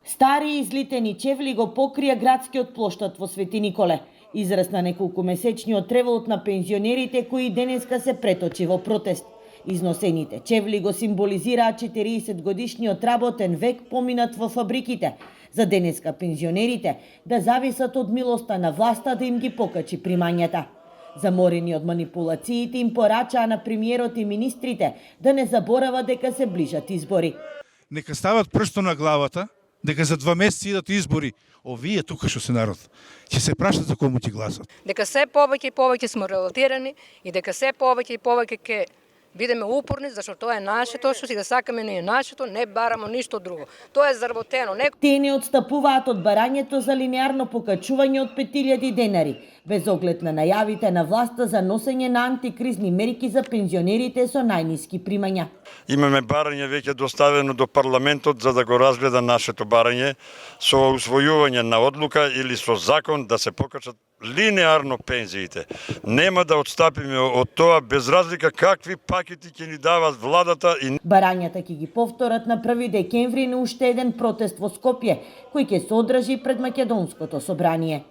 Стари излитени чевли го покрија градскиот плоштад во Свети Николе. Израз на неколку месечниот револт на пензионерите кои денеска се преточи во протест. Износените чевли го символизираат 40 годишниот работен век поминат во фабриките. За денеска пензионерите да зависат од милоста на власта да им ги покачи примањата. Заморени од манипулациите им порачаа на премиерот и министрите да не заборават дека се ближат избори. Нека стават пршто на главата, дека за 2 месеци идат избори. Овие тука што се народ ќе се прашат за кому ќе гласат. Дека се повеќе и повеќе сме релатирани и дека се повеќе и повеќе ќе бидеме упорни, зашто тоа е нашето, што си го сакаме ние нашето, не барамо ништо друго. Тоа е заработено. Тие не отстапуваат од барањето за линеарно покачување од 5000 денари, без оглед на најавите на власта за носење на антикризни мерки за пензионерите со најниски примања. Имаме барање веќе доставено до парламентот за да го разгледа нашето барање со усвојување на одлука или со закон да се покачат линеарно пензиите. Нема да отстапиме од тоа без разлика какви пакети ќе ни дават владата и барањата ќе ги повторат на 1 декември на уште еден протест во Скопје, кој ќе се одржи пред Македонското собрание.